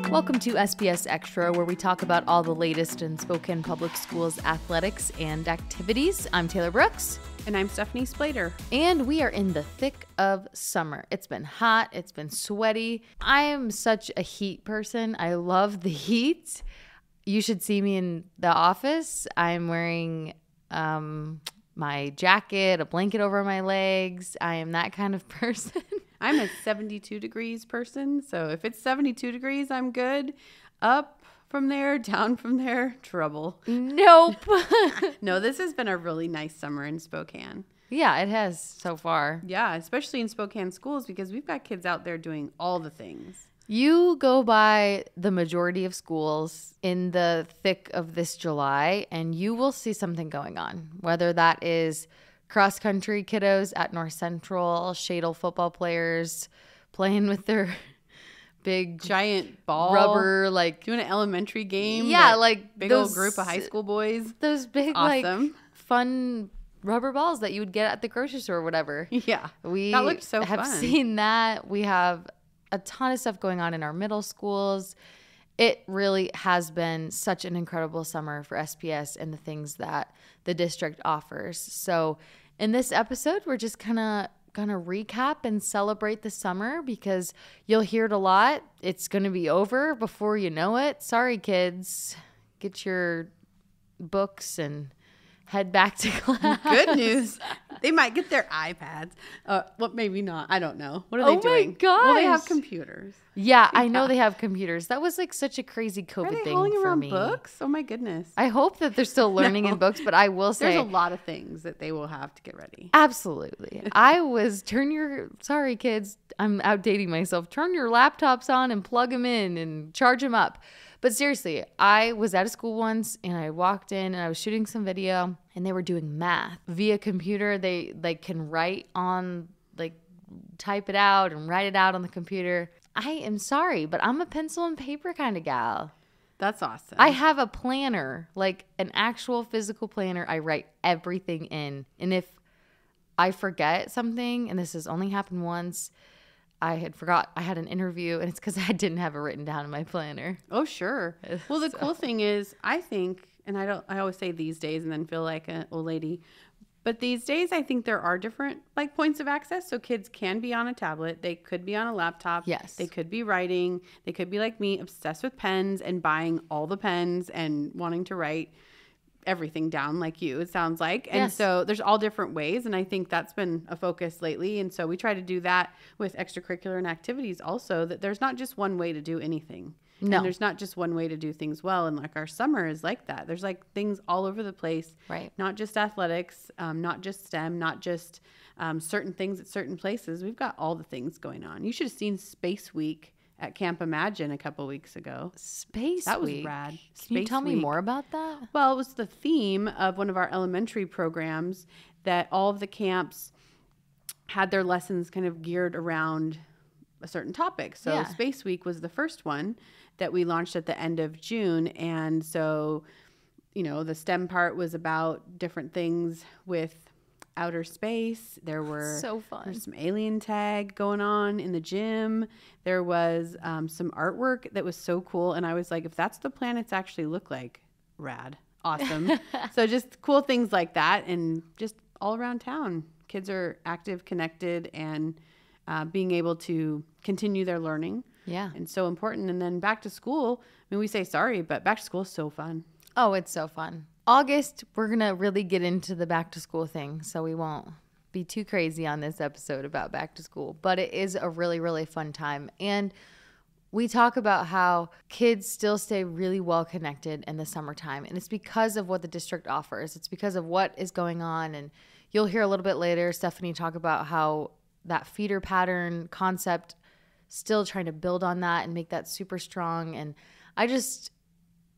Welcome to SPS Extra, where we talk about all the latest in Spokane Public Schools athletics and activities. I'm Taylor Brooks. And I'm Stephanie Splater. And we are in the thick of summer. It's been hot. It's been sweaty. I am such a heat person. I love the heat. You should see me in the office. I'm wearing my jacket, a blanket over my legs. I am that kind of person. I'm a 72 degrees person, so if it's 72 degrees, I'm good. Up from there, down from there, trouble. Nope. No, this has been a really nice summer in Spokane. Yeah, it has so far. Yeah, especially in Spokane schools because we've got kids out there doing all the things. You go by the majority of schools in the thick of this July, and you will see something going on, whether that is cross-country kiddos at North Central, Shadle football players playing with their big giant ball, rubber, like doing an elementary game. Yeah, like big old group of high school boys. Those big, awesome, like fun rubber balls that you would get at the grocery store or whatever. Yeah, that looked so have fun. Seen that. We have a ton of stuff going on in our middle schools. It really has been such an incredible summer for SPS and the things that the district offers. So in this episode, we're just kind of going to recap and celebrate the summer because you'll hear it a lot. It's going to be over before you know it. Sorry, kids. Get your books and head back to class. Good news. They might get their iPads. Well, maybe not. I don't know. What are they doing? Oh my gosh. Well, they have computers. Yeah, I know they have computers. That was like such a crazy COVID Are they thing hauling for around me. Books? Oh my goodness. I hope that they're still learning in books, but I will say there's a lot of things that they will have to get ready. Absolutely. Sorry kids, I'm outdating myself. Turn your laptops on and plug them in and charge them up. But seriously, I was at a school once and I walked in and I was shooting some video and they were doing math via computer. They can type it out and write it out on the computer. I am sorry, but I'm a pencil and paper kind of gal. That's awesome. I have a planner, like an actual physical planner. I write everything in. And if I forget something, and this has only happened once, I had an interview, and it's because I didn't have it written down in my planner. Oh, sure. Well, the cool thing is, I think, and I always say these days and then feel like an old lady, but these days I think there are different points of access. So kids can be on a tablet. They could be on a laptop. Yes. They could be writing. They could be like me, obsessed with pens and buying all the pens and wanting to write everything down like you, it sounds like. And yes. So there's all different ways. And I think that's been a focus lately. And so we try to do that with extracurricular and activities also, that there's not just one way to do anything. No. And there's not just one way to do things well. And like our summer is like that. There's like things all over the place. Right. Not just athletics, not just STEM, not just certain things at certain places. We've got all the things going on. You should have seen Space Week at Camp Imagine a couple weeks ago. That was rad. Can you tell me more about that? Well, it was the theme of one of our elementary programs that all of the camps had their lessons kind of geared around a certain topic. So yeah. Space Week was the first one that we launched at the end of June. And so, the STEM part was about different things with outer space. There were so fun. There's some alien tag going on in the gym. There was some artwork that was so cool. And I was like, if that's the planets actually look like, rad, awesome. So just cool things like that. And just all around town, kids are active, connected, and being able to continue their learning. Yeah. And so important. And then back to school, we say sorry, but back to school is so fun. Oh, it's so fun. August, we're going to really get into the back to school thing, so we won't be too crazy on this episode about back to school, but it is a really, really fun time. And we talk about how kids still stay really well connected in the summertime, and it's because of what the district offers. It's because of what is going on, and you'll hear a little bit later Stephanie talk about how that feeder pattern concept, still trying to build on that and make that super strong, and I just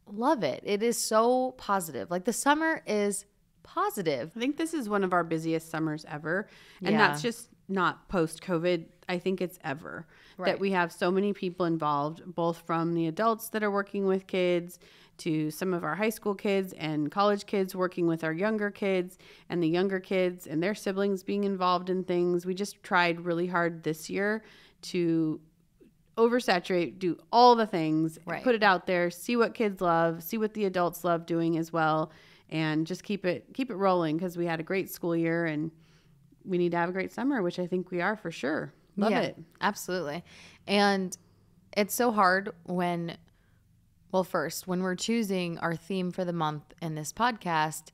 love it. It is so positive. Like the summer is positive. I think this is one of our busiest summers ever. And Yeah. that's just not post-COVID. I think it's ever. Right. That we have so many people involved, both from the adults that are working with kids to some of our high school kids and college kids working with our younger kids, and the younger kids and their siblings being involved in things. We just tried really hard this year to oversaturate, do all the things, Right. put it out there, see what kids love, see what the adults love doing as well, and just keep it rolling, because we had a great school year and we need to have a great summer, which I think we are for sure. Love it. Absolutely. And it's so hard when we're choosing our theme for the month in this podcast,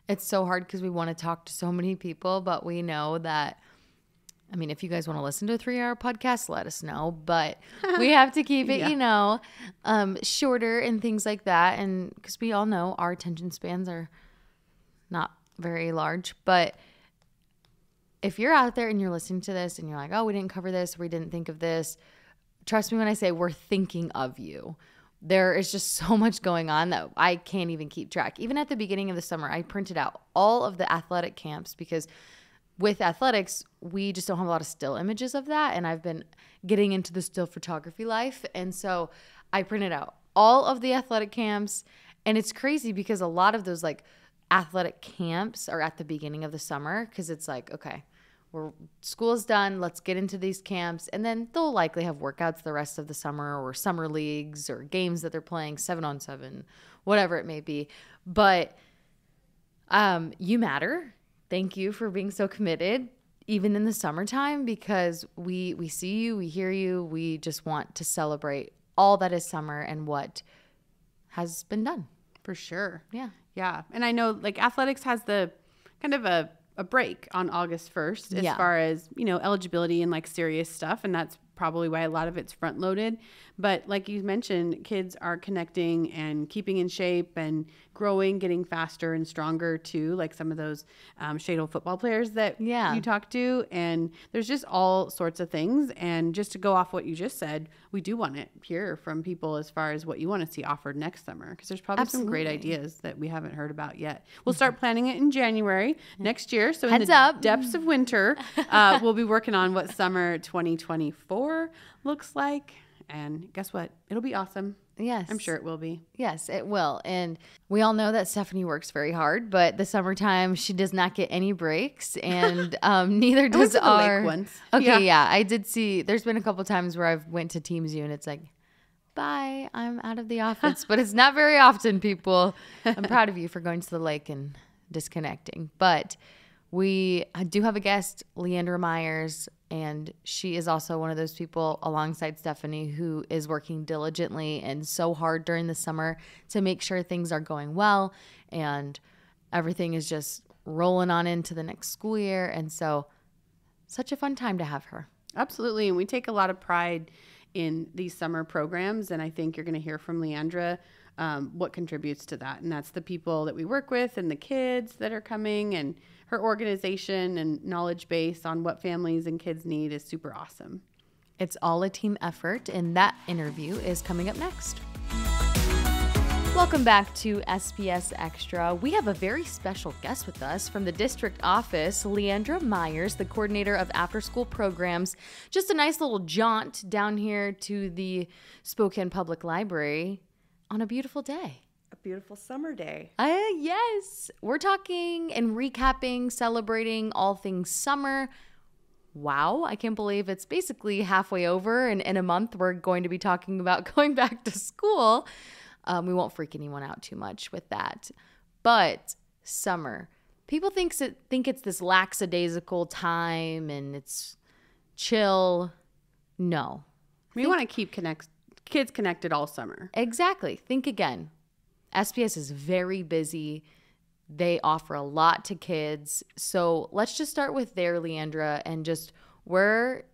it's so hard because we want to talk to so many people, but we know that, I mean, if you guys want to listen to a 3-hour podcast, let us know, but we have to keep it, shorter and things like that. And because we all know our attention spans are not very large, but if you're out there and you're listening to this and you're like, oh, we didn't cover this, we didn't think of this, trust me when I say we're thinking of you. There is just so much going on that I can't even keep track. Even at the beginning of the summer, I printed out all of the athletic camps because with athletics, we just don't have a lot of still images of that. And I've been getting into the still photography life. And so I printed out all of the athletic camps. And it's crazy because a lot of those like athletic camps are at the beginning of the summer because it's like, okay, school's done, let's get into these camps, and then they'll likely have workouts the rest of the summer or summer leagues or games that they're playing 7-on-7, whatever it may be. But you matter. Thank you for being so committed, even in the summertime, because we see you, we hear you, we just want to celebrate all that is summer and what has been done. For sure. Yeah. Yeah. And I know like athletics has the kind of a break on August 1st as far as, eligibility and like serious stuff. And that's probably why a lot of it's front loaded. But like you mentioned, kids are connecting and keeping in shape and growing, getting faster and stronger too, like some of those Shadle football players that you talked to. And there's just all sorts of things. And just to go off what you just said, we do want to hear from people as far as what you want to see offered next summer, because there's probably some great ideas that we haven't heard about yet. We'll start planning it in January next year. So in the depths of winter, we'll be working on what summer 2024 looks like. And guess what? It'll be awesome. Yes. I'm sure it will be. Yes, it will. And we all know that Stephanie works very hard, but the summertime, she does not get any breaks. And neither does our... lake once. Okay, yeah. I did see... There's been a couple times where I've went to Teams U and it's like, bye, I'm out of the office. But it's not very often, people. I'm proud of you for going to the lake and disconnecting. But we do have a guest, Leandra Myers, and she is also one of those people alongside Stephanie who is working diligently and so hard during the summer to make sure things are going well and everything is just rolling on into the next school year. And so such a fun time to have her. Absolutely. And we take a lot of pride in these summer programs. And I think you're going to hear from Leandra what contributes to that. And that's the people that we work with and the kids that are coming, and her organization and knowledge base on what families and kids need is super awesome. It's all a team effort, and that interview is coming up next. Welcome back to SPS Extra. We have a very special guest with us from the district office, Leandra Myers, the coordinator of after-school programs. Just a nice little jaunt down here to the Spokane Public Library on a beautiful day. A beautiful summer day. Yes. We're talking and recapping, celebrating all things summer. Wow, I can't believe it's basically halfway over, and in a month we're going to be talking about going back to school. We won't freak anyone out too much with that. But summer, people think it's this lackadaisical time and it's chill. No. We want to keep kids connected all summer. Exactly. Think again. SPS is very busy. They offer a lot to kids. So let's just start with there, Leandra, and just where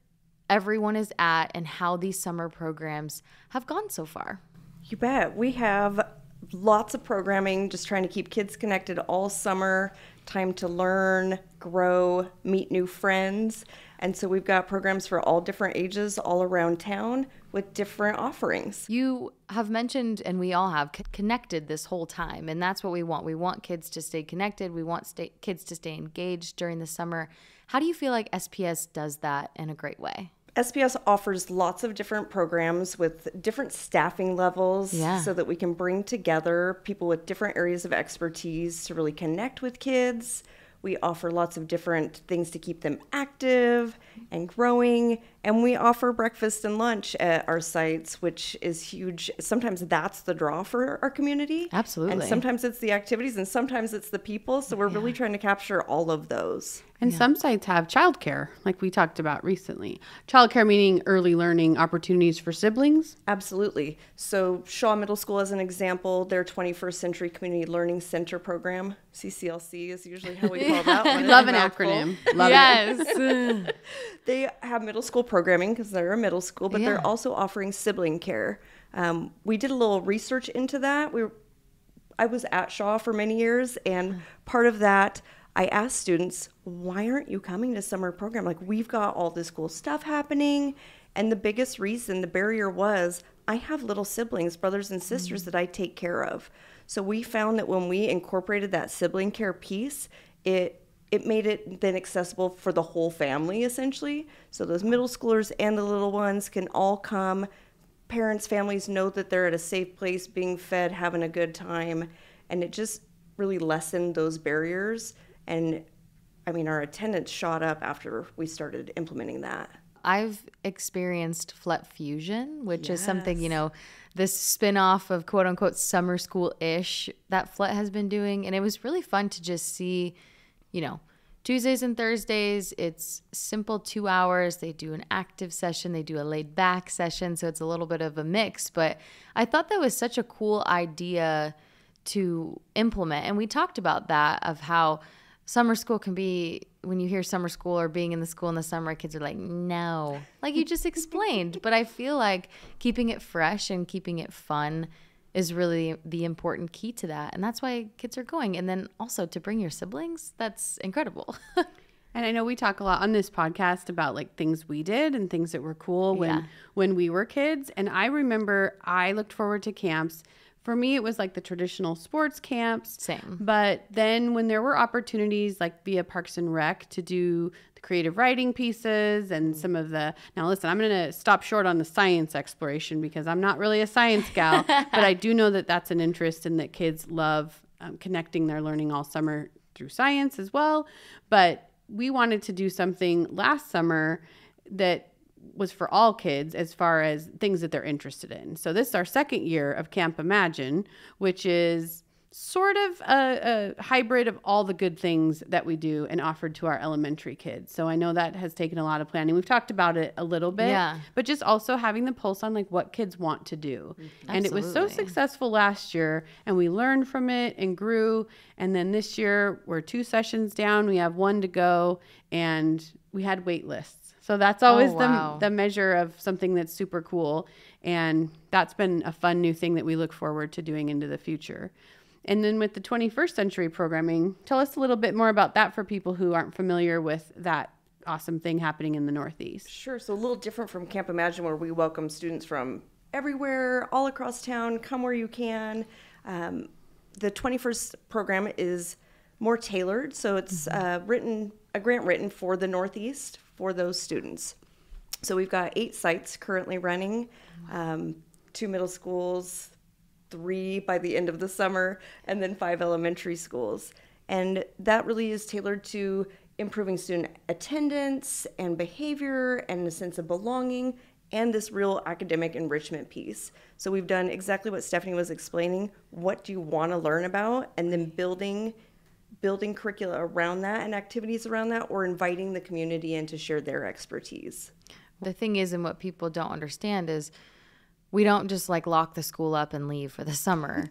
everyone is at and how these summer programs have gone so far. You bet. We have lots of programming, just trying to keep kids connected all summer, time to learn, grow, meet new friends. And so we've got programs for all different ages all around town with different offerings. You have mentioned, and we all have, connected this whole time, and that's what we want. We want kids to stay connected. We want kids to stay engaged during the summer. How do you feel like SPS does that in a great way? SPS offers lots of different programs with different staffing levels so that we can bring together people with different areas of expertise to really connect with kids. We offer lots of different things to keep them active and growing. And we offer breakfast and lunch at our sites, which is huge. Sometimes that's the draw for our community. Absolutely. And sometimes it's the activities and sometimes it's the people. So we're really trying to capture all of those. And some sites have childcare, like we talked about recently. Childcare meaning early learning opportunities for siblings. Absolutely. So Shaw Middle School, as an example, their 21st Century Community Learning Center program, CCLC is usually how we call that one. We love an acronym. Love it. Yes. They have middle school programming because they're a middle school, but they're also offering sibling care. We did a little research into that. I was at Shaw for many years, and part of that, I asked students, why aren't you coming to summer program? Like, we've got all this cool stuff happening. And the biggest reason, the barrier was, I have little siblings, brothers and sisters that I take care of. So we found that when we incorporated that sibling care piece, it made it then accessible for the whole family, essentially. So those middle schoolers and the little ones can all come. Parents, families know that they're at a safe place, being fed, having a good time. And it just really lessened those barriers. And I mean, our attendance shot up after we started implementing that. I've experienced FLEP Fusion, which is something, you know, this spin-off of quote unquote summer school-ish that FLET has been doing. And it was really fun to just see, you know, Tuesdays and Thursdays, it's simple 2 hours. They do an active session. They do a laid back session. So it's a little bit of a mix. But I thought that was such a cool idea to implement. And we talked about that, of how summer school can be, when you hear summer school or being in the school in the summer, kids are like, no, like you just explained. But I feel like keeping it fresh and keeping it fun is really the important key to that. And that's why kids are going. And then also to bring your siblings, that's incredible. And I know we talk a lot on this podcast about like things we did and things that were cool when we were kids. And I remember I looked forward to camps. For me, it was like the traditional sports camps. Same. But then when there were opportunities like via Parks and Rec to do the creative writing pieces and some of the, now listen, I'm going to stop short on the science exploration because I'm not really a science gal, but I do know that that's an interest and that kids love connecting their learning all summer through science as well. But we wanted to do something last summer that was for all kids as far as things that they're interested in. So this is our second year of Camp Imagine, which is sort of a hybrid of all the good things that we do and offered to our elementary kids. So I know that has taken a lot of planning. We've talked about it a little bit, but just also having the pulse on like what kids want to do. Mm-hmm. And it was so successful last year and we learned from it and grew. And then this year we're 2 sessions down. We have 1 to go and we had wait lists. So that's always the measure of something that's super cool. And that's been a fun new thing that we look forward to doing into the future. And then with the 21st Century programming, tell us a little bit more about that for people who aren't familiar with that awesome thing happening in the Northeast. Sure. So a little different from Camp Imagine, where we welcome students from everywhere, all across town, come where you can. The 21st program is more tailored. So it's a grant written for the Northeast for those students. So we've got 8 sites currently running, 2 middle schools, 3 by the end of the summer, and then 5 elementary schools. And that really is tailored to improving student attendance and behavior and a sense of belonging and this real academic enrichment piece. So we've done exactly what Stephanie was explaining. What do you want to learn about? And then building curricula around that and activities around that, or inviting the community in to share their expertise. The thing is, and what people don't understand is, we don't just like lock the school up and leave for the summer.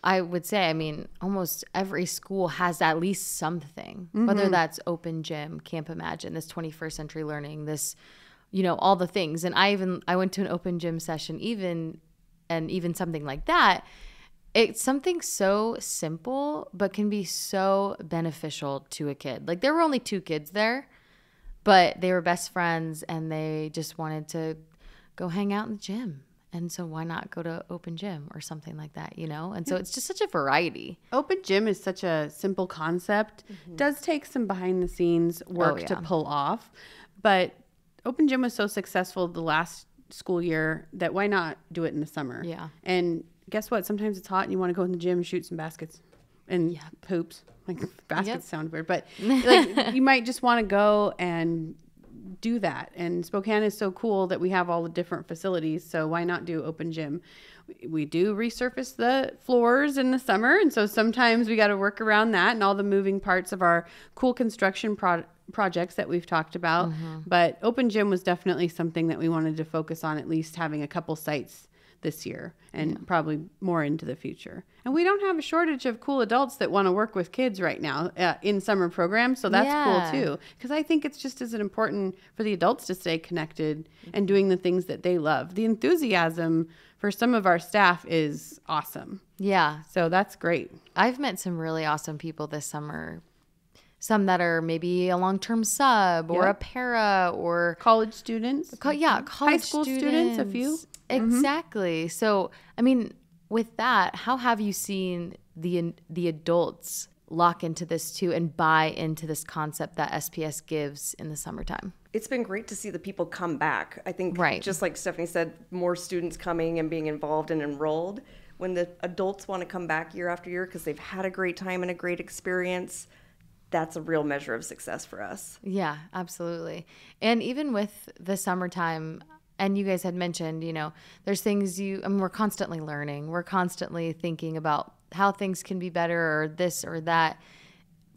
I would say, I mean, almost every school has at least something, whether that's open gym, Camp Imagine, this 21st Century Learning, this, you know, all the things. And I went to an open gym session, even something like that. It's something so simple, but can be so beneficial to a kid. Like, there were only 2 kids there, but they were best friends and they just wanted to go hang out in the gym. And so why not go to open gym or something like that, you know? And so it's just such a variety. Open gym is such a simple concept. Does take some behind the scenes work to pull off. But open gym was so successful the last school year that why not do it in the summer? Yeah. And guess what? Sometimes it's hot and you want to go in the gym and shoot some baskets. and hoops. Like baskets sound weird, but like you might just want to go and do that. And Spokane is so cool that we have all the different facilities. So why not do open gym? We do resurface the floors in the summer. And so sometimes we got to work around that and all the moving parts of our cool construction projects that we've talked about. But open gym was definitely something that we wanted to focus on, at least having a couple sites this year and probably more into the future. And we don't have a shortage of cool adults that want to work with kids right now in summer programs. So that's cool too. Because I think it's just as important for the adults to stay connected and doing the things that they love. The enthusiasm for some of our staff is awesome. Yeah. So that's great. I've met some really awesome people this summer. Some that are maybe a long-term sub or a para or college students. College high school students, a few. Exactly. So, I mean, with that, how have you seen the adults lock into this too and buy into this concept that SPS gives in the summertime? It's been great to see the people come back. I think just like Stephanie said, more students coming and being involved and enrolled. When the adults want to come back year after year because they've had a great time and a great experience, that's a real measure of success for us. Yeah, absolutely. And even with the summertime, and you guys had mentioned, there's things we're constantly learning. We're constantly thinking about how things can be better or this or that.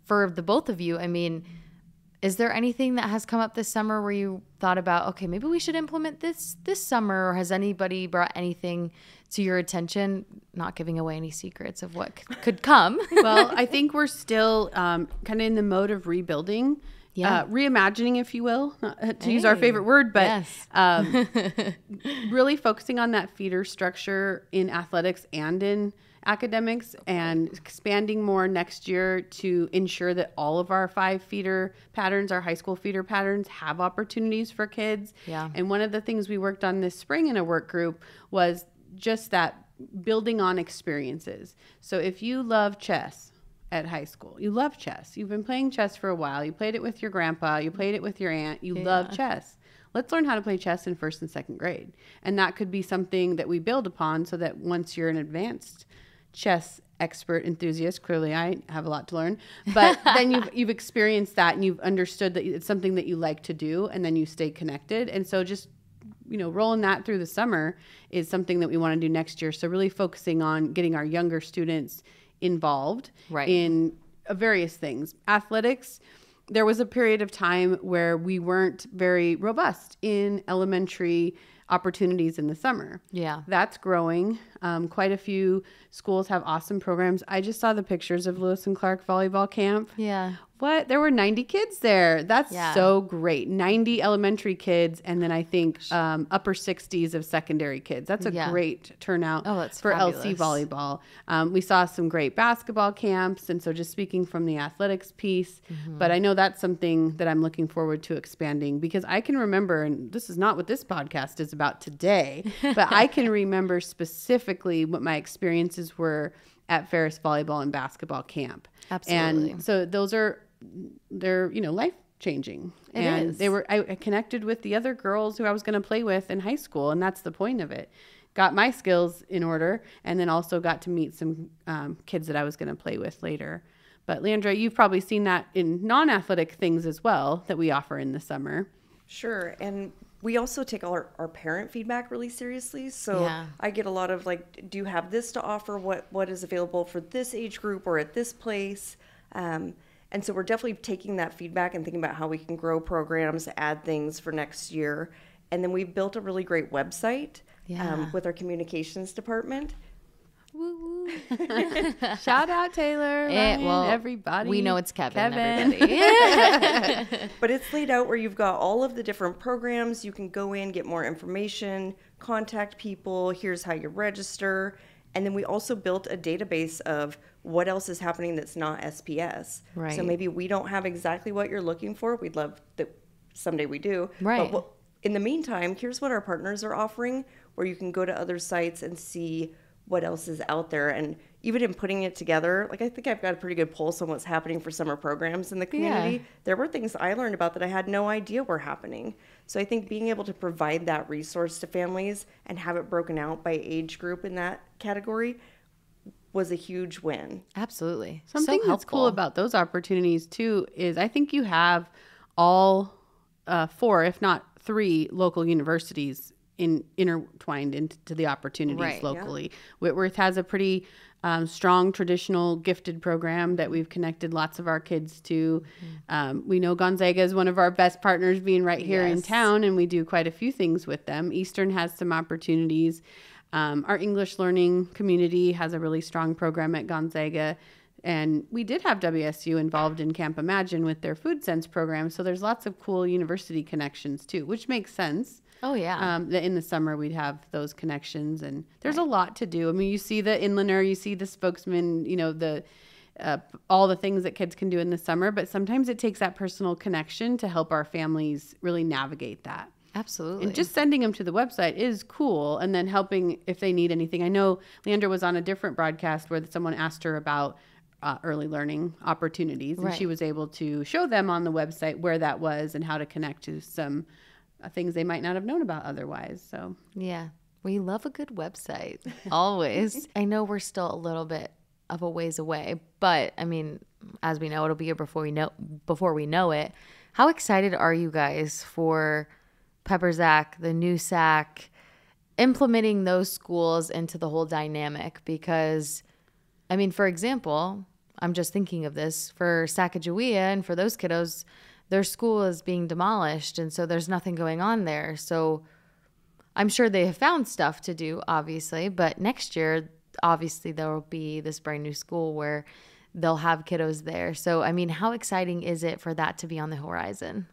For the both of you, I mean, is there anything that has come up this summer where you thought about, okay, maybe we should implement this summer? Or has anybody brought anything to your attention? Not giving away any secrets of what could come. Well, I think we're still kind of in the mode of rebuilding. Reimagining, if you will, to use our favorite word, but really focusing on that feeder structure in athletics and in academics and expanding more next year to ensure that all of our 5 feeder patterns, our high school feeder patterns, have opportunities for kids. Yeah. And one of the things we worked on this spring in a work group was just that building on experiences. So if you love chess, at high school, you love chess. You've been playing chess for a while. You played it with your grandpa. You played it with your aunt. You love chess. Let's learn how to play chess in 1st and 2nd grade. And that could be something that we build upon so that once you're an advanced chess expert enthusiast, clearly I have a lot to learn, but then you've experienced that and you've understood that it's something that you like to do and then you stay connected. And so just rolling that through the summer is something that we want to do next year. So really focusing on getting our younger students involved in various things. Athletics, there was a period of time where we weren't very robust in elementary opportunities in the summer. Yeah. That's growing. Quite a few schools have awesome programs. I just saw the pictures of Lewis and Clark volleyball camp. Yeah. What? There were 90 kids there. That's so great. 90 elementary kids, and then I think upper 60s of secondary kids. That's a great turnout for fabulous. LC volleyball. We saw some great basketball camps, and so just speaking from the athletics piece, but I know that's something that I'm looking forward to expanding because I can remember, and this is not what this podcast is about today, but I can remember specifically what my experiences were at Ferris volleyball and basketball camp. Absolutely. And so they're life changing. And they were, I connected with the other girls who I was going to play with in high school. And that's the point of it. Got my skills in order and then also got to meet some kids that I was going to play with later. But Leandra, you've probably seen that in non-athletic things as well that we offer in the summer. Sure. And we also take our parent feedback really seriously. So I get a lot of do you have this to offer? What is available for this age group or at this place? And so we're definitely taking that feedback and thinking about how we can grow programs, add things for next year. And then we've built a really great website with our communications department. Woo woo. Shout out Taylor, Ryan, everybody. We know it's Kevin. Everybody. But it's laid out where you've got all of the different programs. You can go in, get more information, contact people. Here's how you register. And then we also built a database of what else is happening that's not SPS. Right. So maybe we don't have exactly what you're looking for. We'd love that someday we do. Right. But in the meantime, here's what our partners are offering, where you can go to other sites and see what else is out there. And even in putting it together, I think I've got a pretty good pulse on what's happening for summer programs in the community. Yeah. There were things I learned about that I had no idea were happening. So I think being able to provide that resource to families and have it broken out by age group in that category, was a huge win. Absolutely. Something that's cool about those opportunities too is I think you have all 4, if not 3 local universities intertwined into the opportunities locally. Yeah. Whitworth has a pretty strong traditional gifted program that we've connected lots of our kids to. We know Gonzaga is one of our best partners, being right here in town, and we do quite a few things with them. Eastern has some opportunities. Our English learning community has a really strong program at Gonzaga. And we did have WSU involved in Camp Imagine with their Food Sense program. So there's lots of cool university connections too, which makes sense. Oh, yeah. That in the summer we'd have those connections. And there's a lot to do. I mean, you see the inlander, you see the spokesman, you know, the all the things that kids can do in the summer. But sometimes it takes that personal connection to help our families really navigate that. Absolutely. And just sending them to the website is cool. And then helping if they need anything. I know Leandra was on a different broadcast where someone asked her about early learning opportunities. And she was able to show them on the website where that was and how to connect to some things they might not have known about otherwise. So yeah, we love a good website always. I know we're still a little bit of a ways away, but I mean, as we know, it'll be here before we know it. How excited are you guys for Pepper Zach, the new SAC, implementing those schools into the whole dynamic? Because I mean, for example, I'm just thinking of this for Sacagawea, and for those kiddos, their school is being demolished, and so there's nothing going on there. So I'm sure they have found stuff to do, obviously, but next year, obviously, there will be this brand new school where they'll have kiddos there. So, I mean, how exciting is it for that to be on the horizon?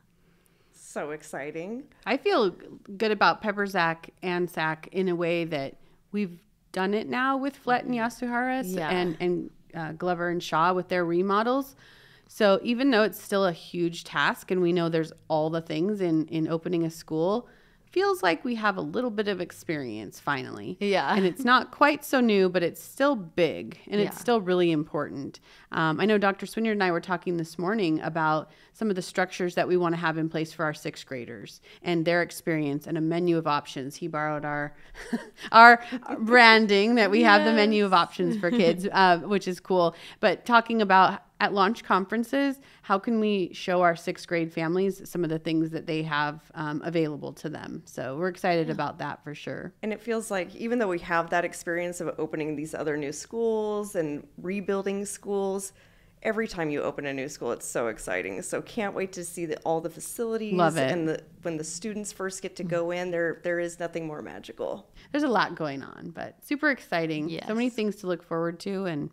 So exciting. I feel good about Pepper Zach and SAC in a way that we've done it now with Flett and Yasuharas and Glover and Shaw with their remodels. So even though it's still a huge task and we know there's all the things in opening a school, feels like we have a little bit of experience finally. Yeah. And it's not quite so new, but it's still big and it's still really important. I know Dr. Swinyard and I were talking this morning about some of the structures that we want to have in place for our 6th graders and their experience and a menu of options. He borrowed our branding that we have the menu of options for kids, which is cool. But talking about at launch conferences, how can we show our 6th grade families some of the things that they have available to them? So we're excited about that for sure. And it feels like even though we have that experience of opening these other new schools and rebuilding schools, every time you open a new school, it's so exciting. So can't wait to see all the facilities. Love it. And when the students first get to go in, there is nothing more magical. There's a lot going on, but super exciting. Yes. So many things to look forward to. And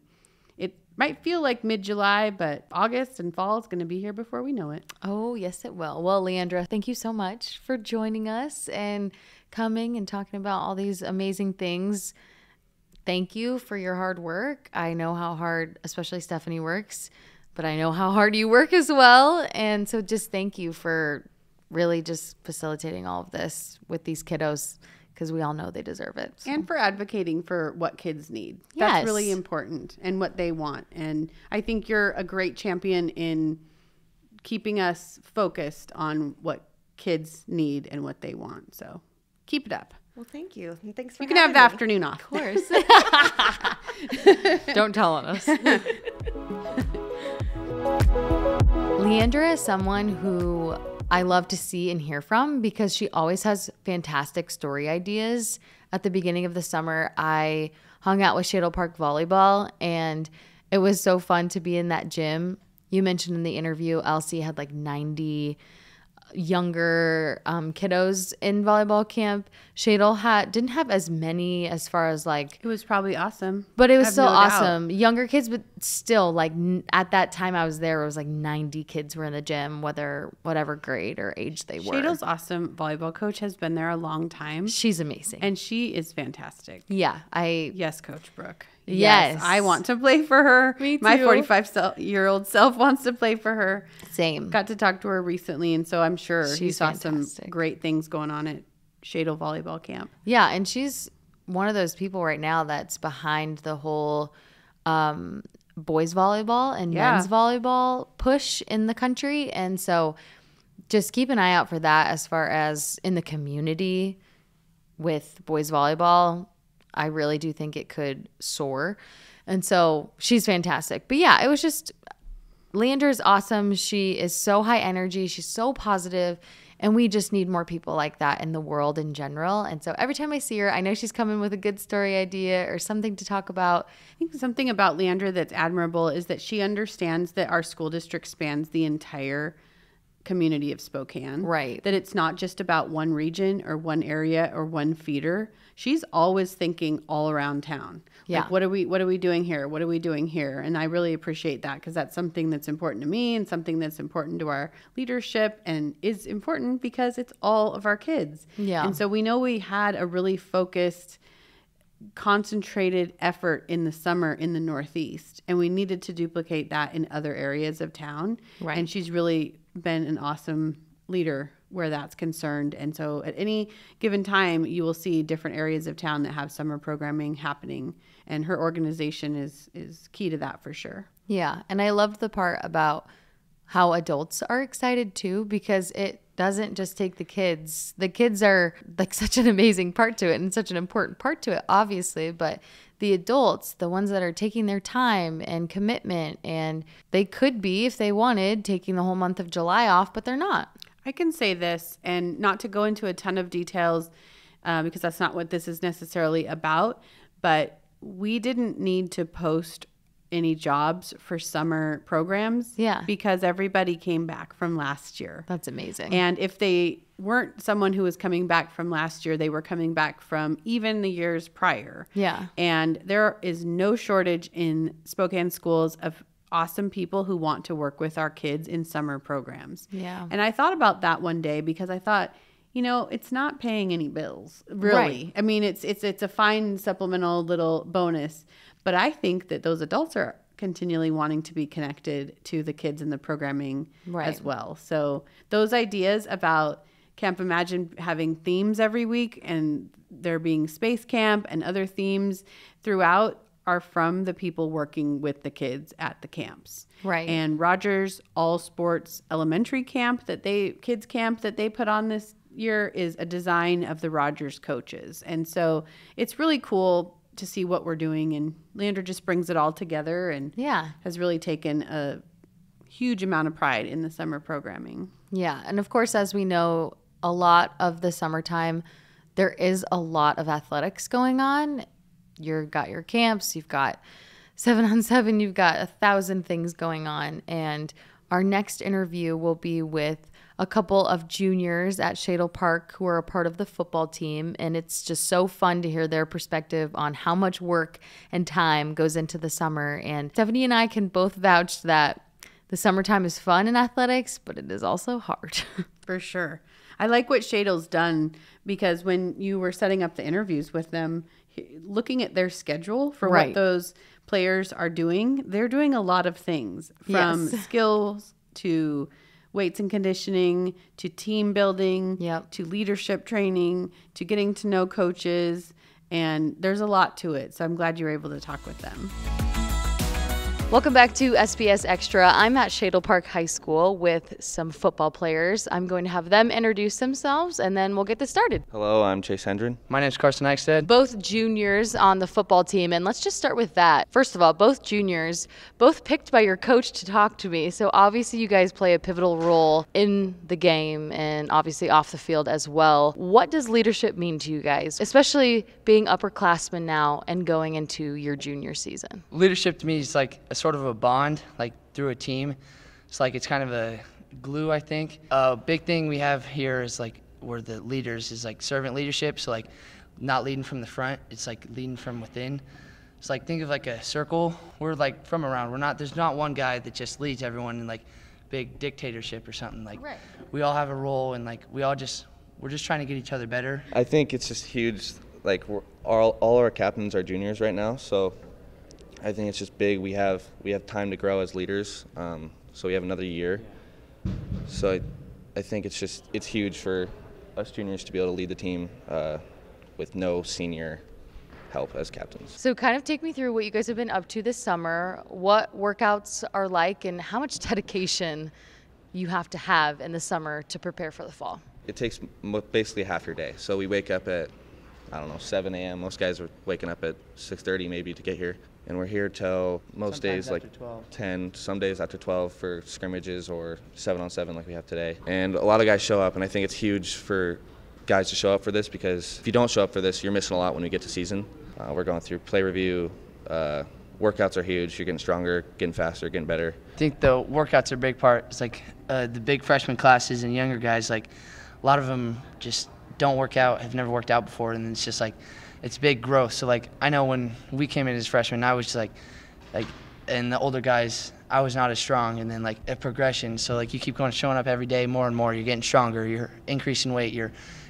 it might feel like mid-July, but August and fall is going to be here before we know it. Oh, yes, it will. Well, Leandra, thank you so much for joining us and coming and talking about all these amazing things. Thank you for your hard work. I know how hard, especially Stephanie, works, but I know how hard you work as well. And so just thank you for really just facilitating all of this with these kiddos, because we all know they deserve it. So. And for advocating for what kids need. Yes. That's really important, and what they want. And I think you're a great champion in keeping us focused on what kids need and what they want. So keep it up. Well, thank you. And thanks for You can have the afternoon off. Of course. Don't tell on us. Leandra is someone who I love to see and hear from because she always has fantastic story ideas. At the beginning of the summer, I hung out with Shadle Park Volleyball, and it was so fun to be in that gym. You mentioned in the interview, Elsie had like 90 younger kiddos in volleyball camp. Shadle didn't have as many as far as like, It was probably awesome. but it was still awesome. Younger kids, but still like at that time I was there, it was like 90 kids were in the gym, whatever grade or age they were. Shadle's awesome volleyball coach has been there a long time. She's amazing. And she is fantastic. Yeah, Yes, Coach Brooke. Yes. I want to play for her. Me My too. 45-year-old self wants to play for her. Same. Got to talk to her recently, and so I'm sure you She's saw fantastic. some great things going on at Shadle Volleyball Camp. Yeah, and she's one of those people right now that's behind the whole boys volleyball and men's volleyball push in the country. And so just keep an eye out for that as far as in the community with boys volleyball. I really do think it could soar. And so she's fantastic. But yeah, it was just, Leander is awesome. She is so high energy. She's so positive. And we just need more people like that in the world in general. And so every time I see her, I know she's coming with a good story idea or something to talk about. I think something about Leandra that's admirable is that she understands that our school district spans the entire community of Spokane. Right. That it's not just about one region or one area or one feeder. She's always thinking all around town. Yeah. Like, what are we doing here? What are we doing here? And I really appreciate that, because that's something that's important to me and something that's important to our leadership and is important because it's all of our kids. Yeah. And so we know we had a really focused, concentrated effort in the summer in the Northeast, and we needed to duplicate that in other areas of town. Right. And she's really been an awesome leader where that's concerned. And so at any given time, you will see different areas of town that have summer programming happening, and her organization is key to that for sure. Yeah. And I loved the part about how adults are excited too, because it doesn't just take the kids. The kids are like such an amazing part to it and such an important part to it, obviously, but the adults, the ones that are taking their time and commitment, and they could be, if they wanted, taking the whole month of July off, but they're not. I can say this, and not to go into a ton of details, because that's not what this is necessarily about, but we didn't need to post any jobs for summer programs. Yeah. Because everybody came back from last year. That's amazing. And if they weren't someone who was coming back from last year, they were coming back from even the years prior. Yeah. And there is no shortage in Spokane schools of awesome people who want to work with our kids in summer programs. Yeah. And I thought about that one day because I thought, it's not paying any bills, really. Right. I mean, it's a fine supplemental little bonus, but I think that those adults are continually wanting to be connected to the kids in the programming as well. So those ideas about Camp Imagine having themes every week and there being Space Camp and other themes throughout are from the people working with the kids at the camps. Right. And Rogers All Sports Elementary Camp kids camp that they put on this year is a design of the Rogers coaches. And so it's really cool to see what we're doing, and Leandra just brings it all together and has really taken a huge amount of pride in the summer programming. Yeah. And of course, as we know, a lot of the summertime, there is a lot of athletics going on. You've got your camps, you've got 7-on-7, you've got 1,000 things going on. And our next interview will be with a couple of juniors at Shadle Park who are a part of the football team. And it's just so fun to hear their perspective on how much work and time goes into the summer. And Stephanie and I can both vouch that the summertime is fun in athletics, but it is also hard. For sure. I like what Shadle's done, because when you were setting up the interviews with them, looking at their schedule for what those players are doing, they're doing a lot of things, from skills to weights and conditioning to team building to leadership training to getting to know coaches. And there's a lot to it. So I'm glad you were able to talk with them. Welcome back to SPS Extra. I'm at Shadle Park High School with some football players. I'm going to have them introduce themselves, and then we'll get this started. Hello, I'm Chase Hendren. My name's Carson Eichstead. Both juniors on the football team, and let's just start with that. First of all, both juniors, both picked by your coach to talk to me. So obviously you guys play a pivotal role in the game and obviously off the field as well. What does leadership mean to you guys, especially being upperclassmen now and going into your junior season? Leadership to me is like a sort of a bond, like through a team. It's kind of a glue, I think. A big thing we have here is like we're the leaders is like servant leadership. So like not leading from the front, it's like leading from within. It's like think of like a circle. We're like from around. There's not one guy that just leads everyone in like big dictatorship or something. Like we all have a role, and like we're just trying to get each other better. I think it's just huge. Like all our captains are juniors right now, so I think it's just big. We have time to grow as leaders, so we have another year. So I think it's huge for us juniors to be able to lead the team with no senior help as captains. So kind of take me through what you guys have been up to this summer, what workouts are like, and how much dedication you have to have in the summer to prepare for the fall. It takes basically half your day. So we wake up at I don't know, 7 a.m. Most guys are waking up at 6:30 maybe to get here. And we're here till most Sometimes days like after 12. 10, some days after 12 for scrimmages or 7-on-7 like we have today. And a lot of guys show up, and I think it's huge for guys to show up for this, because if you don't show up for this, you're missing a lot when we get to season. We're going through play review. Workouts are huge. You're getting stronger, getting faster, getting better. I think the workouts are a big part. It's like the big freshman classes and younger guys, like a lot of them just don't work out, have never worked out before, and it's just like it's big growth. So like I know when we came in as freshmen, I was just like, and the older guys, I was not as strong, and then like a progression. So like you keep going, showing up every day more and more. You're getting stronger. You're increasing weight.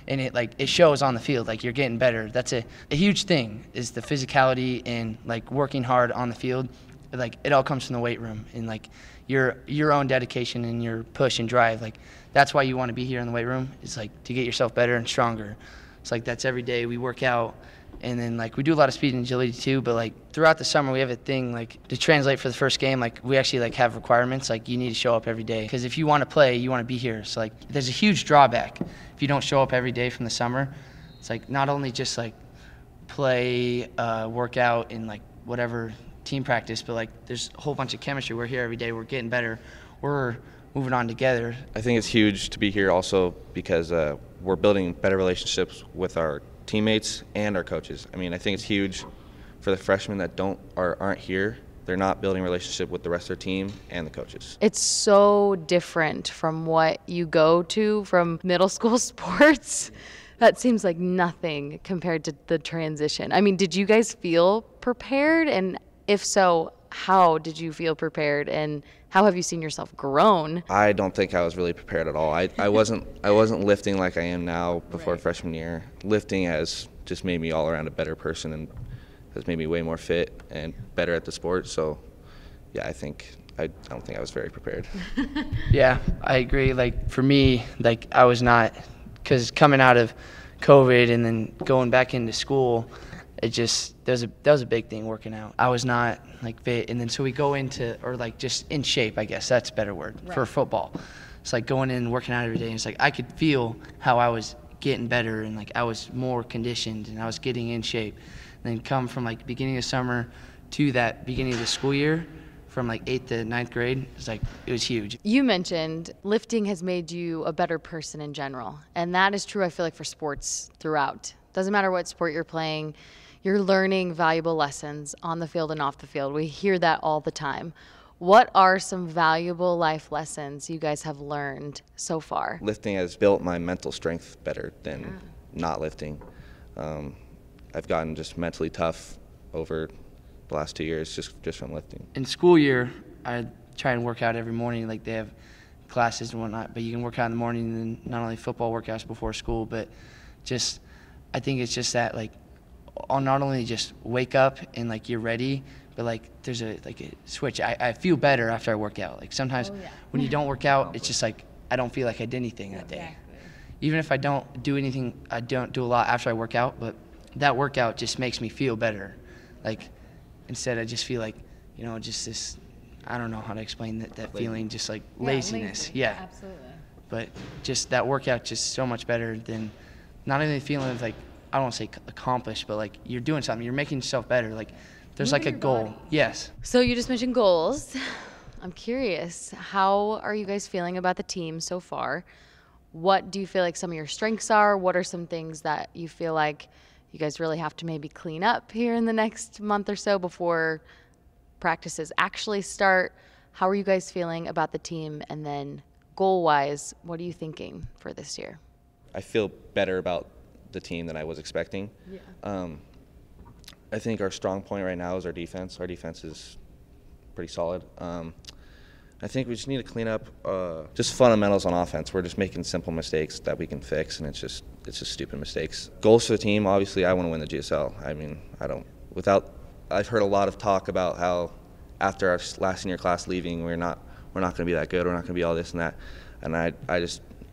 And it shows on the field, like you're getting better. That's a huge thing, is the physicality and like working hard on the field. Like it all comes from the weight room, and like your own dedication and your push and drive. Like that's why you want to be here in the weight room, is like to get yourself better and stronger. It's like that's every day we work out. And then like we do a lot of speed and agility too, but like throughout the summer we have a thing like to translate for the first game. Like we actually like have requirements, like you need to show up every day, because if you want to play, you want to be here. So like there's a huge drawback if you don't show up every day from the summer. It's like not only just like play, work out in like whatever team practice, but like there's a whole bunch of chemistry. We're here every day. We're getting better. We're moving on together. I think it's huge to be here also because we're building better relationships with our teammates and our coaches. I mean, I think it's huge for the freshmen that aren't here. They're not building a relationship with the rest of their team and the coaches. It's so different from what you go to from middle school sports. That seems like nothing compared to the transition. I mean, did you guys feel prepared? And if so, how did you feel prepared? And how have you seen yourself grown? I don't think I was really prepared at all. I wasn't lifting like I am now before freshman year. Lifting has just made me all around a better person and has made me way more fit and better at the sport. So, yeah, I don't think I was very prepared. Yeah, I agree. Like for me, like I was not, because coming out of COVID and then going back into school, that was a big thing, working out. I was not like fit, and then so we go into, or like just in shape, I guess that's a better word for football. It's like going in and working out every day, and it's like I could feel how I was getting better, and like I was more conditioned and I was getting in shape. And then come from like beginning of summer to that beginning of the school year, from like 8th to 9th grade, it was huge. You mentioned lifting has made you a better person in general, and that is true, I feel like, for sports throughout. Doesn't matter what sport you're playing, you're learning valuable lessons on the field and off the field. We hear that all the time. What are some valuable life lessons you guys have learned so far? Lifting has built my mental strength better than not lifting. I've gotten just mentally tough over the last 2 years just from lifting. In school year, I try and work out every morning. Like they have classes and whatnot, but you can work out in the morning, and then not only football workouts before school, but just I think it's just that like I'll not only just wake up and like you're ready, but like there's a switch. I feel better after I work out. Like sometimes when you don't work out, it's just like I don't feel like I did anything that day. Even if I don't do anything, I don't do a lot after I work out, but that workout just makes me feel better. Like instead I just feel like, just this, I don't know how to explain that feeling, just like laziness. Yeah, absolutely. But just that workout just so much better than not only feeling like, I don't want to say accomplished, but like you're doing something, you're making yourself better. Like there's like a goal. Body. Yes. So you just mentioned goals. I'm curious, how are you guys feeling about the team so far? What do you feel like some of your strengths are? What are some things that you feel like you guys really have to maybe clean up here in the next month or so before practices actually start? How are you guys feeling about the team? And then goal-wise, what are you thinking for this year? I feel better about the team than I was expecting. Yeah. I think our strong point right now is our defense. Our defense is pretty solid. I think we just need to clean up just fundamentals on offense. We're just making simple mistakes that we can fix, and it's just stupid mistakes. Goals for the team, obviously, I want to win the GSL. I mean, I've heard a lot of talk about how after our last senior class leaving, we're not going to be that good. We're not going to be all this and that, and I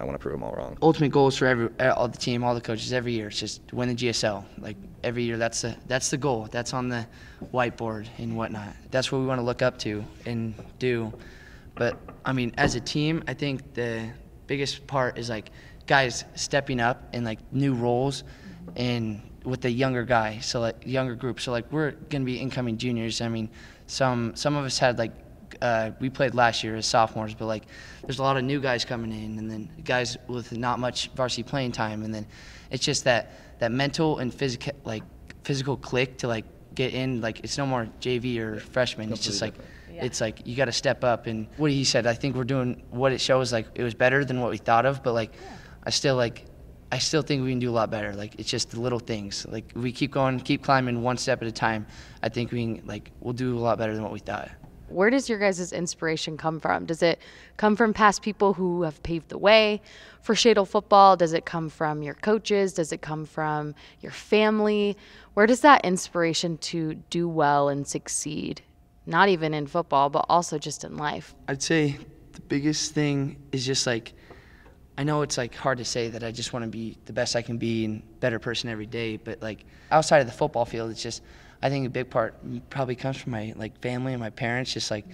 want to prove them all wrong. Ultimate goals for all the team, all the coaches, every year. It's just win the GSL. Like every year, that's the goal. That's on the whiteboard and whatnot. That's what we want to look up to and do. But I mean, as a team, I think the biggest part is like guys stepping up in like new roles and with the younger guy, so like younger group. So like we're gonna be incoming juniors. I mean, some of us had like we played last year as sophomores, but like there's a lot of new guys coming in, and then guys with not much varsity playing time, and then it's just that mental and physical click to like get in. Like it's no more JV or freshman. It's just like it's like you got to step up. And what he said, I think we're doing what it shows. Like it was better than what we thought of, but like I still think we can do a lot better. Like it's just the little things. Like we keep going, keep climbing one step at a time. I think we'll do a lot better than what we thought. Where does your guys' inspiration come from? Does it come from past people who have paved the way for Shadle football? Does it come from your coaches? Does it come from your family? Where does that inspiration to do well and succeed, not even in football, but also just in life? I'd say the biggest thing is just like, I know it's like hard to say that I just want to be the best I can be and better person every day, but like outside of the football field, it's just, I think a big part probably comes from my like family and my parents. Just like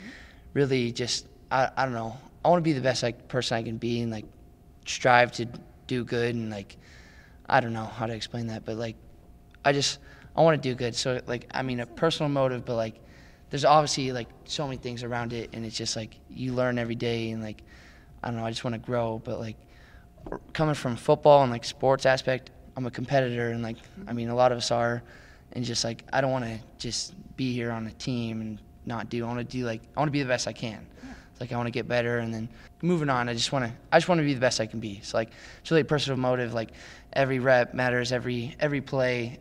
really just I don't know. I want to be the best like person I can be and like strive to do good, and like I don't know how to explain that, but like I want to do good. So like I mean a personal motive, but like there's obviously like so many things around it, and it's just like you learn every day, and like I don't know, I just want to grow. But like coming from football and like sports aspect, I'm a competitor, and like I mean a lot of us are. And just like I don't want to just be here on a team and not do. I want to be the best I can. It's like I want to get better, and then moving on. I just want to be the best I can be. So like it's really a personal motive. Like every rep matters, every play,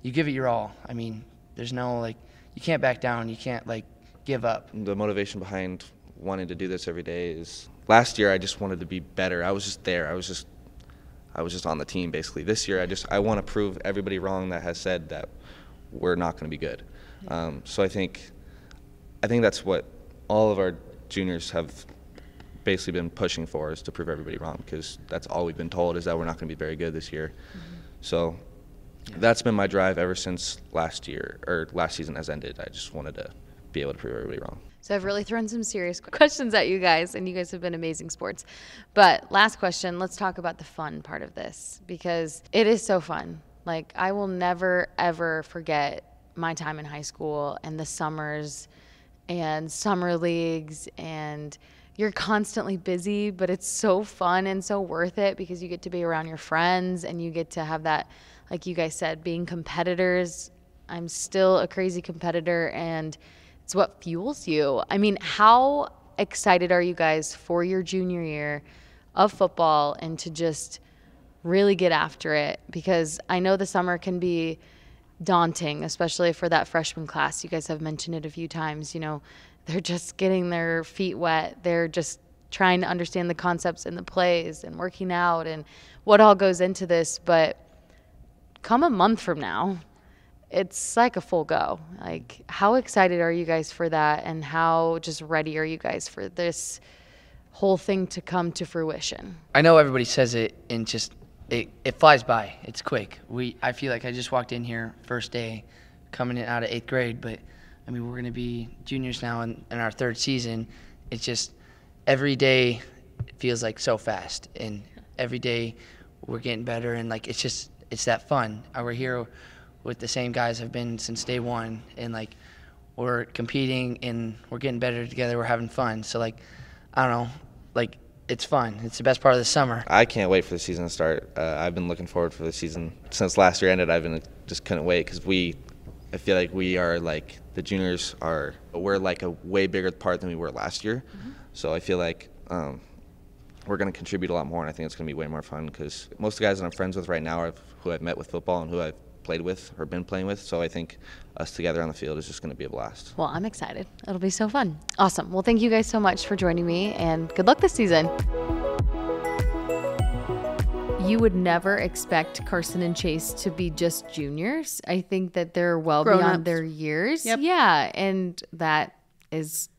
you give it your all. I mean, there's no like you can't back down. You can't like give up. The motivation behind wanting to do this every day is last year I just wanted to be better. I was just there. I was just on the team, basically. This year, I want to prove everybody wrong that has said that we're not going to be good. So I think that's what all of our juniors have basically been pushing for, is to prove everybody wrong, because that's all we've been told, is that we're not going to be very good this year. So that's been my drive ever since last season has ended. I just wanted to be able to prove everybody wrong. So I've really thrown some serious questions at you guys, and you guys have been amazing sports. But last question, let's talk about the fun part of this, because it is so fun. Like I will never, ever forget my time in high school and the summers and summer leagues, and you're constantly busy, but it's so fun and so worth it because you get to be around your friends and you get to have that, like you guys said, being competitors. I'm still a crazy competitor, and it's what fuels you. I mean, how excited are you guys for your junior year of football and to just really get after it? Because I know the summer can be daunting, especially for that freshman class. You guys have mentioned it a few times. You know, they're just getting their feet wet. They're just trying to understand the concepts and the plays and working out and what all goes into this. But come a month from now, it's like a full go. Like, how excited are you guys for that, and how just ready are you guys for this whole thing to come to fruition? I know everybody says it, and just it flies by. It's quick. I feel like I just walked in here first day, coming in out of 8th grade, but I mean we're going to be juniors now in our 3rd season. It's just every day feels like so fast, and every day we're getting better, and like it's that fun. We're here with the same guys I've been since day one, and like we're competing and we're getting better together. We're having fun. So like I don't know, like it's fun. It's the best part of the summer. I can't wait for the season to start. I've been looking forward for the season since last year ended. Just couldn't wait, because I feel like we are like the juniors we're like a way bigger part than we were last year. Mm-hmm. So I feel like we're going to contribute a lot more, and I think it's going to be way more fun, because most of the guys that I'm friends with right now are who I've met with football and who I've played with or been playing with. So I think us together on the field is just going to be a blast. Well, I'm excited. It'll be so fun. Awesome. Well, thank you guys so much for joining me, and good luck this season. You would never expect Carson and Chase to be just juniors. I think that they're well beyond their years. Yep. Yeah, and that is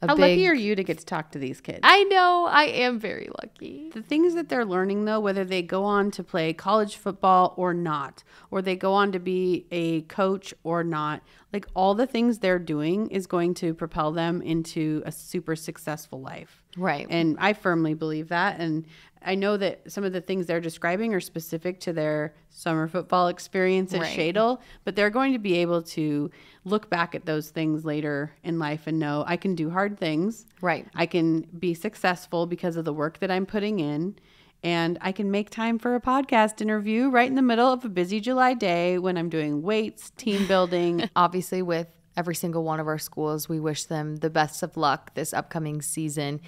How lucky are you to get to talk to these kids? I know. I am very lucky. The things that they're learning, though, whether they go on to play college football or not, or they go on to be a coach or not, like all the things they're doing is going to propel them into a super successful life. Right. And I firmly believe that. And I know that some of the things they're describing are specific to their summer football experience at Right. Shadle, but they're going to be able to look back at those things later in life and know I can do hard things. Right. I can be successful because of the work that I'm putting in. And I can make time for a podcast interview right in the middle of a busy July day when I'm doing weights, team building. Obviously, with every single one of our schools, we wish them the best of luck this upcoming season.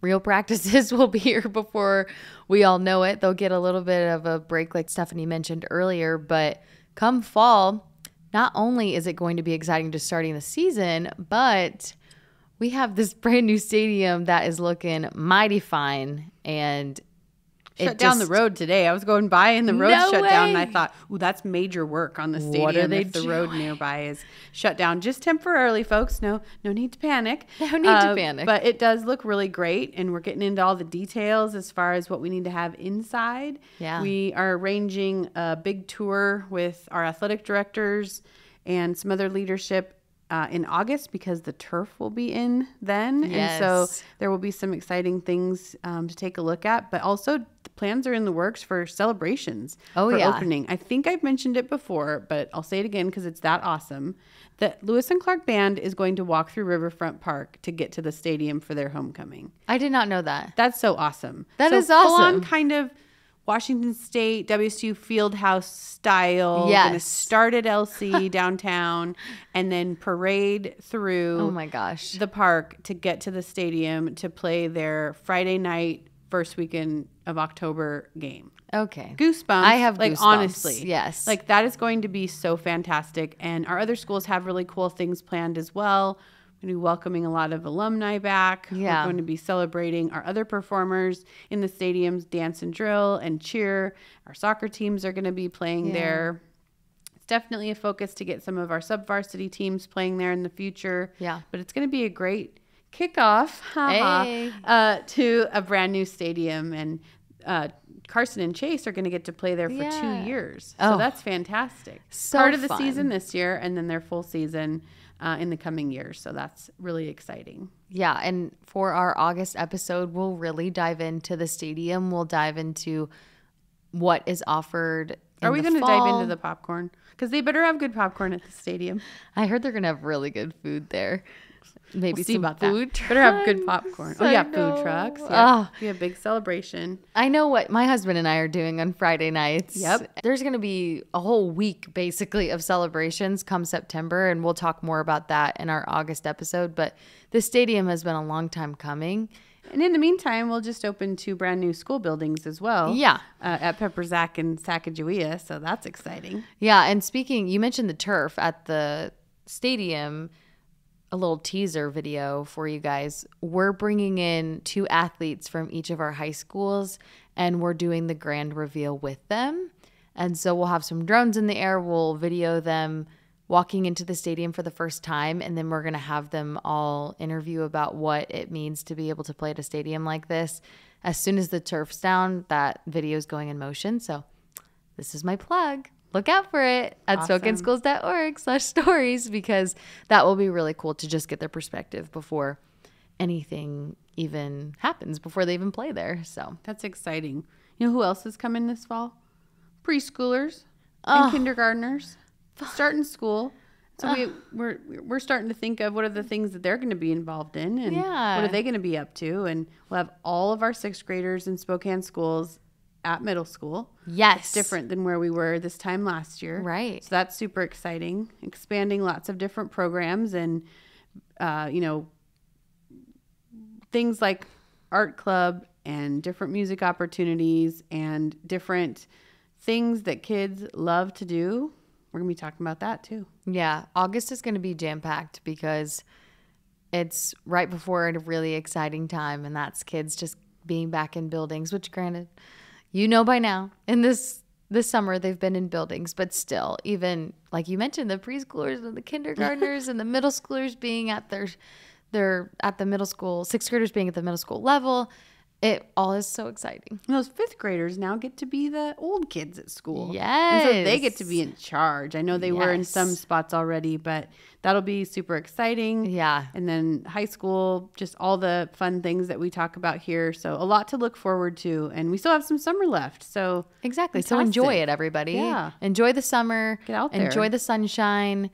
Real practices will be here before we all know it. They'll get a little bit of a break like Stephanie mentioned earlier, but come fall, not only is it going to be exciting just starting the season, but we have this brand new stadium that is looking mighty fine, and Shut down the road today. I was going by and the road No shut down, and I way. thought, ooh, that's major work on the stadium What are they if the road doing? nearby is shut down. Just temporarily, folks. No need to panic. No need to panic. But it does look really great, and we're getting into all the details as far as what we need to have inside. Yeah. We are arranging a big tour with our athletic directors and some other leadership in August because the turf will be in then. Yes. And so there will be some exciting things to take a look at, but also the plans are in the works for celebrations Oh, for yeah. opening. I think I've mentioned it before, but I'll say it again because it's that awesome. The Lewis and Clark Band is going to walk through Riverfront Park to get to the stadium for their homecoming. I did not know that. That's so awesome. That so is awesome. Full on kind of Washington State, WSU Fieldhouse style. Yes. Gonna start at LC downtown and then parade through Oh my gosh. the park to get to the stadium to play their Friday night first weekend of October game. Okay. Goosebumps. I have like goosebumps. honestly. Yes. Like that is going to be so fantastic. And our other schools have really cool things planned as well. We're going to be welcoming a lot of alumni back. Yeah. We're going to be celebrating our other performers in the stadiums, dance and drill and cheer. Our soccer teams are going to be playing Yeah. there. It's definitely a focus to get some of our sub-varsity teams playing there in the future. Yeah. But it's going to be a great kickoff Hey. to a brand new stadium. And Carson and Chase are going to get to play there for Yeah. 2 years. So Oh. that's fantastic. So Part of the fun. season this year and then their full season in the coming years. So that's really exciting. Yeah, and for our August episode, we'll really dive into the stadium. We'll dive into what is offered. Are we going to dive into the popcorn? Because they better have good popcorn at the stadium. I heard they're going to have really good food there. Maybe We'll see some about that. food Better have good trucks. popcorn. I Oh, yeah, know. food trucks. Yeah. Ah. Be a big celebration. I know what my husband and I are doing on Friday nights. Yep. There's going to be a whole week basically of celebrations come September, and we'll talk more about that in our August episode. But this stadium has been a long time coming. And in the meantime, we'll just open 2 brand new school buildings as well. Yeah. At Peppersack and Sacagawea. So that's exciting. Yeah, and speaking, you mentioned the turf at the stadium. A little teaser video for you guys. We're bringing in 2 athletes from each of our high schools, and we're doing the grand reveal with them. And so we'll have some drones in the air. We'll video them walking into the stadium for the first time, and then we're going to have them all interview about what it means to be able to play at a stadium like this. As soon as the turf's down, that video is going in motion. So this is my plug. Look out for it at Awesome. SpokaneSchools.org/stories, because that will be really cool to just get their perspective before anything even happens, before they even play there. So That's exciting. You know who else is coming this fall? Preschoolers and kindergartners starting school. So we're starting to think of what are the things that they're going to be involved in and Yeah. what are they going to be up to. And we'll have all of our 6th graders in Spokane schools at middle school. yes, It's different than where we were this time last year. Right. So that's super exciting. Expanding lots of different programs and, things like art club and different music opportunities and different things that kids love to do. We're going to be talking about that too. Yeah, August is going to be jam-packed because it's right before a really exciting time, and that's kids just being back in buildings, which granted, you know by now, in this summer they've been in buildings, but still, even like you mentioned, the preschoolers and the kindergartners and the middle schoolers being at they're at the middle school, 6th graders being at the middle school level, It all is so exciting. And those 5th graders now get to be the old kids at school. Yes. And so they get to be in charge. I know they were in Yes. some spots already, but that'll be super exciting. Yeah. And then high school, just all the fun things that we talk about here. So a lot to look forward to. And we still have some summer left. So Exactly. So fantastic. enjoy it, everybody. Yeah. Enjoy the summer. Get out there. Enjoy the sunshine.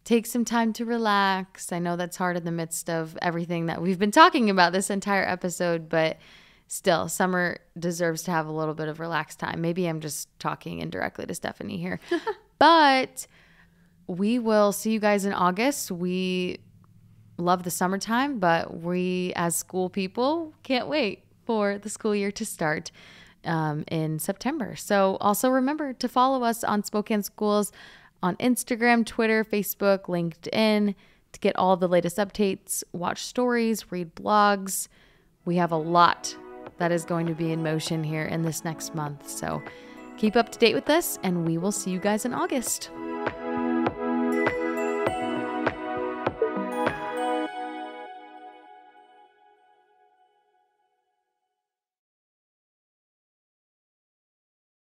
Take some time to relax. I know that's hard in the midst of everything that we've been talking about this entire episode, but still, summer deserves to have a little bit of relaxed time. Maybe I'm just talking indirectly to Stephanie here. But we will see you guys in August. We love the summertime, but we as school people can't wait for the school year to start in September. So also remember to follow us on Spokane Schools on Instagram, Twitter, Facebook, LinkedIn to get all the latest updates, watch stories, read blogs. We have a lot that is going to be in motion here in this next month. So keep up to date with us, and we will see you guys in August.